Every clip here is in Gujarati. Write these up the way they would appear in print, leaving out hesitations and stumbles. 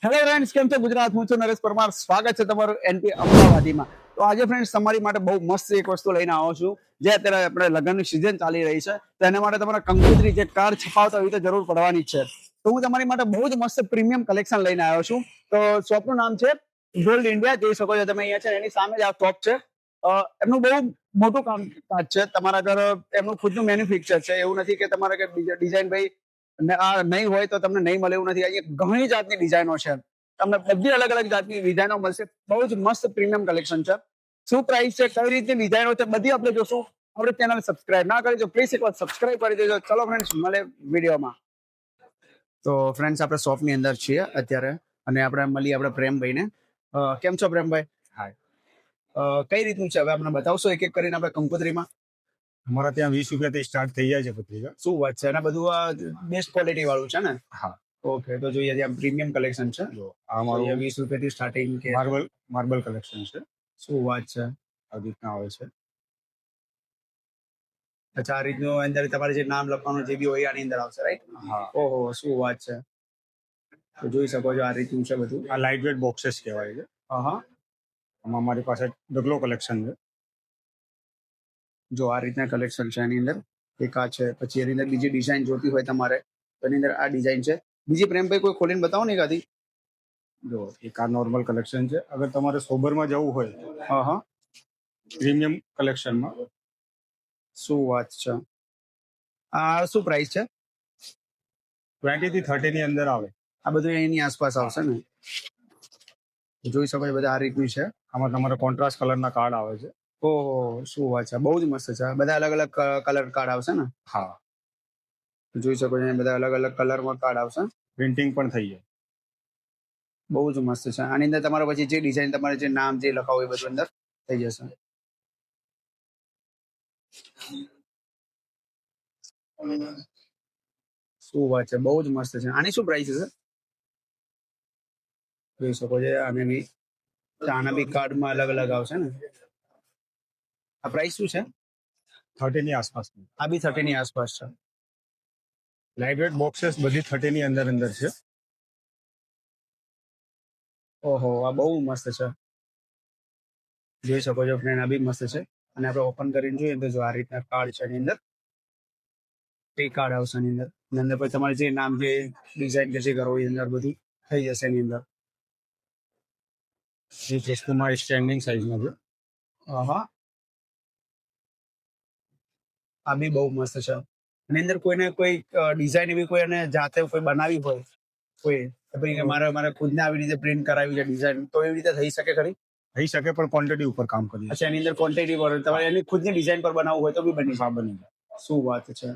હેલો ફ્રેન્ડ્સ, કેમ છો? ગુજરાત, હું છું નરેશ પરમાર. સ્વાગત છે તમારું એનપી અમદાવાદીમાં. તો આજે ફ્રેન્ડ્સ તમારી માટે બહુ મસ્ત એક વસ્તુ લઈને આવ્યો છું, જે અત્યારે આપણે લગ્નની સિઝન ચાલી રહી છે, તો એના માટે તમારે કંકોત્રી જે કાર્ડ છપાવતા હોય તો જરૂર પડવાની જ છે. તો હું તમારી માટે બહુ જ મસ્ત પ્રીમિયમ કલેક્શન લઈને આવ્યો છું. તો શોપનું નામ છે ગોલ્ડ ઇન્ડિયા. જોઈ શકો છો તમે અહીંયા છે, એની સામે જ આ શોપ છે. એમનું બહુ મોટું કામકાજ છે. તમારા ઘર એમનું ખુદનું મેન્યુફેક્ચર છે. એવું નથી કે તમારે કે ડિઝાઇન ભાઈ આ નહીં હોય તો તમને નહીં મળે, એવું નથી. અહીંયા ઘણી જાતની ડિઝાઇનો છે. તમને બધી અલગ અલગ જાતની ડિઝાઇનો મળશે. બહુ જ મસ્ત પ્રીમિયમ કલેક્શન છે. શું પ્રાઇસ છે, કઈ રીતની ડિઝાઇનો છે, બધી આપણે જોશું. આપણે ચેનલ સબસ્ક્રાઇબ ના કરી તો પ્લીઝ એકવાર સબસ્ક્રાઇબ કરી દેજો. ચલો ફ્રેન્ડ્સ, મળે વિડીયોમાં. તો ફ્રેન્ડ્સ, આપણે શોપની અંદર છીએ અત્યારે, અને આપણે મળીએ આપણે પ્રેમભાઈને. કેમ છો પ્રેમભાઈ? હાય. કઈ રીતનું છે, હવે આપણે બતાવશો એક એક કરીને આપણે કંકોત્રીમાં? અમારા ત્યાં 20 રૂપિયાથી સ્ટાર્ટ થઈ જાય છે પત્રિકા. શું વાત છે, અને બધું આ બેસ્ટ ક્વોલિટી વાળું છે ને? હા. ઓકે, તો જોઈએ ત્યાં પ્રીમિયમ કલેક્શન છે. જો આ અમારું 20 રૂપિયાથી સ્ટાર્ટિંગ કે માર્બલ કલેક્શન છે. શું વાત છે. આ રીતના આવે છે. અચ્છા, આ રીતનું અંદર તમારે જે નામ લખવાનું જે બી હોય આની અંદર આવશે, રાઈટ? હા. ઓહો, શું વાત છે. તો જોઈ શકો છો આ રીતનું છે બધું. આ લાઇટ વેટ બોક્સેસ કહેવાય છે. હા, આમાં અમારી પાસે ડગલો કલેક્શન છે. જો આ રીતના કલેક્શન છે એની અંદર. એક આ છે, પછી એની અંદર બીજી ડિઝાઇન જોતી હોય તમારે તો એની અંદર આ ડિઝાઇન છે. બીજી પ્રેમભાઈ કોઈ ખોલીને બતાવો ને એકાદી. જો એક આ નોર્મલ કલેક્શન છે. અગર તમારે સોબરમાં જવું હોય હા હા, પ્રીમિયમ કલેક્શનમાં શું વાત છે. આ શું પ્રાઇસ છે? 20 થી 30 ની અંદર આવે. આ બધું એની આસપાસ આવશે ને? જોઈ શકો છો બધા આ રીતની છે. આમાં તમારે કોન્ટ્રાસ્ટ કલરના કાર્ડ આવે છે. ઓહો, શું વાત છે. બહુ જ મસ્ત છે. બધા અલગ અલગ કલર કાર્ડ આવશે ને? હા. જોઈ શકો છો બધા અલગ અલગ કલરમાં કાર્ડ આવશે. પ્રિન્ટિંગ પણ થઈ જાય. બહુ જ મસ્ત છે. આની અંદર તમારે પછી જે ડિઝાઇન તમારે જે નામ જે લખાવું એ બધું અંદર થઈ જશે. શું વાત છે, બહુ જ મસ્ત છે. આની શું પ્રાઇસ છે? જોઈ શકો છો આને બી, આના બી કાર્ડમાં અલગ અલગ આવશે ને? આ પ્રાઇસ શું છે? 30 ની આસપાસ. આ બી 30 ની આસપાસ છે. લાઇટ વેટ બોક્સેસ બધી 30 ની અંદર છે. ઓહો, આ બહુ મસ્ત છે. જોઈ શકો છો ફ્રેન્ડ, આ બી મસ્ત છે. અને આપણે ઓપન કરીને જોઈએ તો જો આ રીતના કાર્ડ છે એની અંદર. 3 કાર્ડ આવશે એની અંદર. એની અંદર પછી તમારે જે નામ જે ડિઝાઇન કે જે કરો એ અંદર બધું થઈ જશે એની અંદર. એ વસ્તુમાં સ્ટેન્ડિંગ સાઇઝમાં છે. હા, આ બી બહુ મસ્ત છે. એની અંદર કોઈને કોઈ ડિઝાઇન એવી કોઈ એને જાતે કોઈ બનાવી હોય કોઈ, ભાઈ મારે ખુદને આવી રીતે પ્રિન્ટ કરાવી છે ડિઝાઇન, તો એવી રીતે થઈ શકે ખરી? થઈ શકે, પણ ક્વોન્ટિટી ઉપર કામ કરીએ. અચ્છા, એની અંદર ક્વોન્ટિટી પર તમારે એની ખુદની ડિઝાઇન પર બનાવવું હોય તો બી બની હા, બની જાય. શું વાત છે.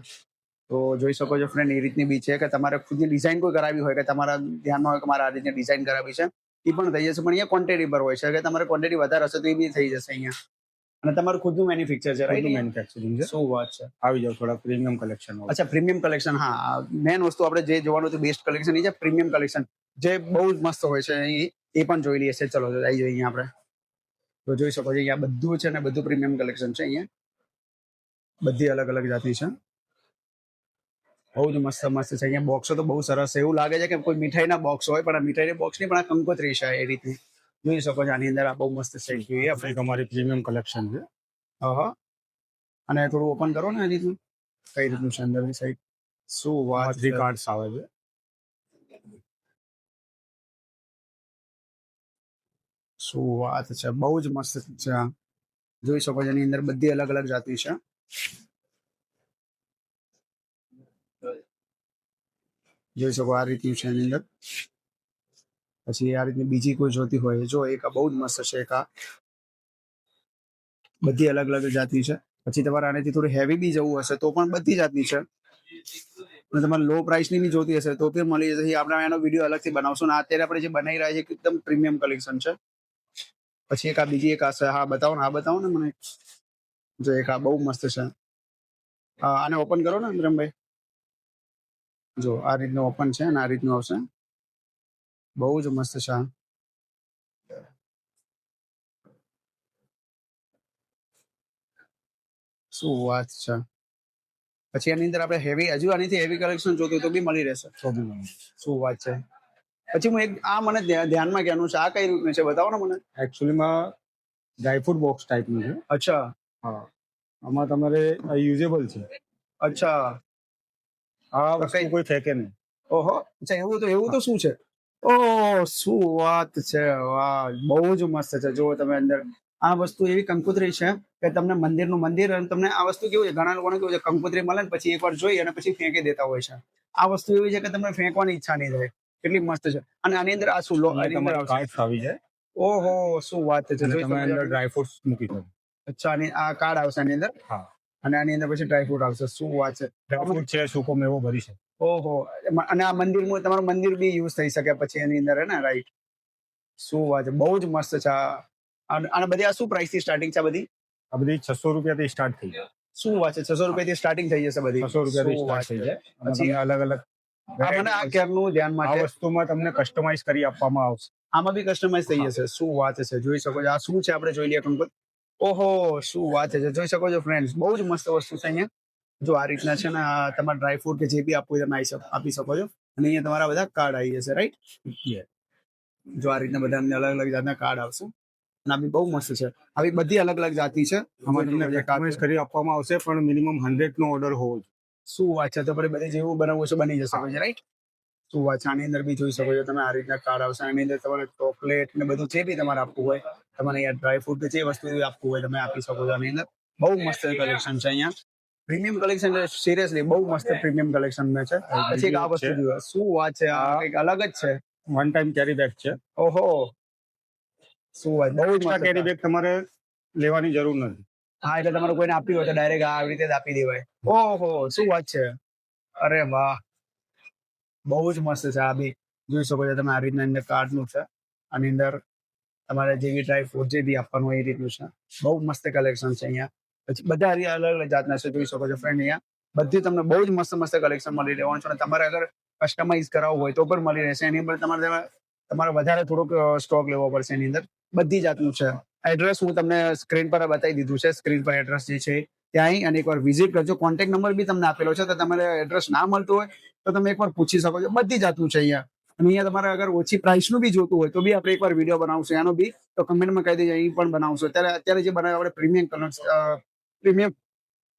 તો જોઈ શકો છો ફ્રેન્ડ, એ રીતની બી છે કે તમારે ખુદની ડિઝાઇન કોઈ કરાવી હોય, કે તમારા ધ્યાનમાં હોય કે મારે આ રીતની ડિઝાઇન કરાવી છે, એ પણ થઈ જશે. પણ અહીંયા ક્વોન્ટિટી પર હોય છે કે તમારે ક્વોન્ટિટી વધારે હશે તો એ બી થઈ જશે અહીંયા. અને તમારું ખુદનું મેન્યુફેક્ચર છે, રાઈટ? મેન્યુફેક્ચરિંગ છે. શું વાત છે. આવી જાવ થોડા પ્રીમિયમ કલેક્શન. અચ્છા, પ્રીમિયમ કલેક્શન. હા, મેન વસ્તુ આપણે જે જોવાનું હતું બેસ્ટ કલેક્શન એ છે પ્રીમિયમ કલેક્શન, જે બહુ જ મસ્ત હોય છે. એ પણ જોઈ લઈએ છે. ચલો આવી જોઈએ અહીંયા આપણે. તો જોઈ શકો છો અહીંયા બધું છે ને, બધું પ્રીમિયમ કલેક્શન છે. અહીંયા બધી અલગ અલગ જાતની છે. બહુ જ મસ્ત મસ્ત છે. અહીંયા બોક્સો તો બહુ સરસ છે. એવું લાગે છે કે કોઈ મીઠાઈના બોક્સ હોય, પણ આ મીઠાઈના બોક્સ નહીં, પણ આ કંકોત્રી છે એ રીતની. જોઈ શકો છો આની અંદર આ બહુ મસ્ત સેટ જોઈએ આપણે. અમારી પ્રીમિયમ કલેક્શન છે. હા, અને થોડું ઓપન કરો ને આ રીતનું. કઈ રીતનું છે અંદરની સાઈડ? શું વાત છે. 3 કાર્ડ્સ આવે છે. શું વાત છે, બહુ જ મસ્ત છે. જોઈ શકો છો એની અંદર બધી અલગ અલગ જાતની છે. જોઈ શકો આ રીતની છે એની અંદર. પછી આ રીતની બીજી કોઈ જોતી હોય જો, એક બહુ જ મસ્ત છે. એક આ બધી અલગ અલગ જાતની છે. પછી તમારે આનાથી થોડી હેવી બી જવું હશે તો પણ બધી જાતની છે. અને તમારે લો પ્રાઇસની બી જોતી હશે તો પણ મળી જશે. આપણે એનો વિડીયો અલગથી બનાવશું. ને અત્યારે આપણે જે બનાવી રહ્યા છીએ એકદમ પ્રીમિયમ કલેક્શન છે. પછી એક આ બીજી એક આ છે. હા બતાવો ને, આ બતાવો ને મને. જો એક આ બહુ મસ્ત છે. આને ઓપન કરો ને અંતરમભાઈ. જો આ રીતનું ઓપન છે અને આ રીતનું આવશે. બહુ જ મસ્ત છે. શું વાત છે. પછી એની અંદર આપણે હેવી, હજુ આનીથી હેવી કલેક્શન જોતું તો બી મળી રહેશે. શું વાત છે. પછી હું એક આ મને ધ્યાનમાં ક્યાંનું છે, આ કઈ રીતનું છે બતાવો ને મને. એકચ્યુઅલીમાં ડ્રાયફ્રૂટ બોક્સ ટાઈપનું છે. અચ્છા હા, આમાં તમારે યુઝેબલ છે. અચ્છા. આ તો વસ્તુ કોઈ ફેંકે નહીં. ઓહો, અચ્છા એવું તો શું છે? ઓહ, શું વાત છે, વાહ, બહુ જ મસ્ત છે. જુઓ તમે અંદર આ વસ્તુ એવી કંકોત્રી છે કે તમને મંદિરનું મંદિર, અને તમને આ વસ્તુ કેવું છે, ઘણા લોકોને કેવું છે કંકોત્રી મળે ને પછી એકવાર જોઈ અને પછી ફેંકી દેતા હોય છે. આ વસ્તુ એવી છે કે તમને ફેંકવાની ઈચ્છા નહીં થાય, કેટલી મસ્ત છે. અને આની અંદર આ શું લો, અને આની અંદર તમારે આવશે. કાર્ડ્સ આવી જાય ઓહો, શું વાત છે, અને જોઈ તમે શકો અંદર છો. ડ્રાયફ્રૂટ્સ મૂકી શકો. અચ્છા, અને આ કાર્ડ આવશે આની અંદર, હા, અને આની અંદર પછી ડ્રાયફ્રૂટ આવશે. શું વાત છે. ડ્રાયફ્રૂટ છે, સૂકો મેવો ભરી છે. ઓહો, અને આ મંદિરમાં તમારું મંદિર બી યુઝ થઈ શકે પછી એની અંદર, હે ને, રાઈટ. શું વાત છે, બહુ જ મસ્ત છે અને બધી આ શું પ્રાઇસ થી સ્ટાર્ટિંગ છે બધી? આ બધી 600 રૂપિયાથી સ્ટાર્ટ થઈ જાય. શું વાત છે, 600 રૂપિયાથી સ્ટાર્ટિંગ થઈ જશે બધી? 600 રૂપિયાથી શું વાત સ્ટાર્ટ થઈ છે. જાય. અને પછી તમને અલગ અલગ આ મને આ કેરનું ધ્યાનમાં આ છે, વસ્તુમાં તમને કસ્ટમાઇઝ કરી આપવામાં આવશે. આમાં બી કસ્ટમાઇઝ થઈ જશે. શું વાત છે, જોઈ શકો છો. આ શું છે આપણે જોઈ લઈએ કંકોત. ઓહો, શું વાત છે, જોઈ શકો છો ફ્રેન્ડ્સ, બહુ જ મસ્ત વસ્તુ છે અહીંયા. જો આ રીતના છે ને, આ તમારા ડ્રાયફ્રૂટ કે જે બી આપવું હોય તમે આપી શકો છો. અને અહીંયા તમારા બધા કાર્ડ આવી જશે, રાઈટ. જો આ રીતના બધા અલગ અલગ જાતના કાર્ડ આવશે. અને આ બી બહુ મસ્ત છે. આવી બધી અલગ અલગ જાતિ છે. આમાં તમને કસ્ટમાઇઝ કરી આપવામાં આવશે, પણ મિનિમમ 100 નો ઓર્ડર હોવો જોઈએ. શું વાત છે, તો પછી બધી જેવું બનાવવું છે બની જશે પછી, રાઈટ. શું વાત છે. આની અંદર બી જોઈ શકો છો તમે, આ રીતના કાર્ડ આવશે. આની અંદર તમારે ચોકલેટ ને બધું જે બી તમારે આપવું હોય, તમારે અહીંયા ડ્રાયફ્રૂટ કે જે વસ્તુ આપવું હોય તમે આપી શકો છો. આની અંદર બહુ મસ્ત કલેક્શન છે અહીંયા. પ્રીમિયમ કલેક્શન, સિરિયસલી બહુ મસ્ત પ્રીમિયમ કલેક્શન છે. પછી એક આ વસ્તુ જોઈએ, શું વાત છે, આ કંઈક અલગ જ છે. વન ટાઈમ કેરી બેગ છે. ઓહો, શું વાત, બહુ જ એક્સ્ટ્રા મસ્ત કેરી બેગ તમારે લેવાની જરૂર નથી. હા, એટલે તમારે કોઈને આપવી હોય તો ડાયરેક્ટ આવી રીતે જ આપી દેવાય. ઓહો, શું વાત છે, અરે વાહ, બહુ જ મસ્ત છે. આ બી જોઈ શકો છો તમે, આ રીતના અંદર કાર્ડનું છે. આની અંદર તમારે જેવી ડ્રાય ફ્રૂટ જે બી આપવાનું હોય એ રીતનું છે. બહુ મસ્ત કલેક્શન છે અહીંયા. પછી બધા અલગ અલગ જાતના છે, જોઈ શકો છો ફ્રેન્ડ. અહીંયા બધી તમને બહુ જ મસ્ત મસ્ત કલેક્શન મળી રહેવાનું છે. અને તમારે અગર કસ્ટમાઇઝ કરાવવું હોય તો પણ મળી રહેશે. એની અંદર તમારે વધારે થોડોક સ્ટોક લેવો પડશે. એની અંદર બધી જાતનું છે. એડ્રેસ હું તમને સ્ક્રીન પર બતાવી દીધું છે. સ્ક્રીન પર એડ્રેસ જે છે ત્યાં અહીં અને એકવાર વિઝિટ કરજો. કોન્ટેક્ટ નંબર બી તમને આપેલો છે, તો તમારે એડ્રેસ ના મળતું હોય તો તમે એકવાર પૂછી શકો છો. બધી જાતનું છે અહીંયા. અને અહીંયા તમારે અગર ઓછી પ્રાઇસનું બી જોતું હોય તો બી આપણે એકવાર વિડીયો બનાવશું એનો બી, તો કમેન્ટમાં કહી દેજો, અહીં પણ બનાવશું. અત્યારે જે બનાવ્યો આપણે પ્રીમિયમ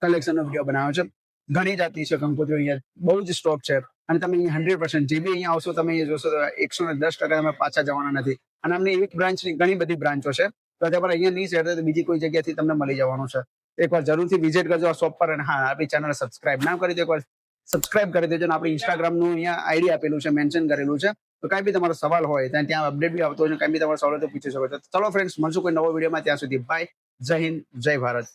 કલેક્શનનો વિડીયો બનાવ્યો છે. ઘણી જાતની છે કંકોત્રીઓ, અહીંયા બહુ જ સ્ટોક છે. અને તમે અહીંયા 100% જે બી અહીંયા આવશો તમે અહીંયા જોશો તો 110% તમે પાછા જવાના નથી. અને અમને એક બ્રાન્ચની ઘણી બધી બ્રાન્ચો છે, તો તમારે અહીંયા નહીં શેર થાય તો બીજી કોઈ જગ્યાથી તમને મળી જવાનું છે. એકવાર જરૂરથી વિઝિટ કરજો આ શોપ પર. અને હા, આપણી ચેનલ સબસ્ક્રાઇબ ના કરી તો એકવાર સબસ્ક્રાઇબ કરી દેજો. અને આપણી ઇન્સ્ટાગ્રામનું અહીંયા આઈડી આપેલું છે, મેન્શન કરેલું છે. તો કાંઈ બી તમારો સવાલ હોય ત્યાં અપડેટ બી આવતો હોય, કાંઈ બી તમારો સવાલ હોય તો પૂછી શકો છો. ચલો ફ્રેન્ડ્સ, મળશું કોઈ નવો વિડીયોમાં. ત્યાં સુધી બાય, જય હિન્દ, જય ભારત.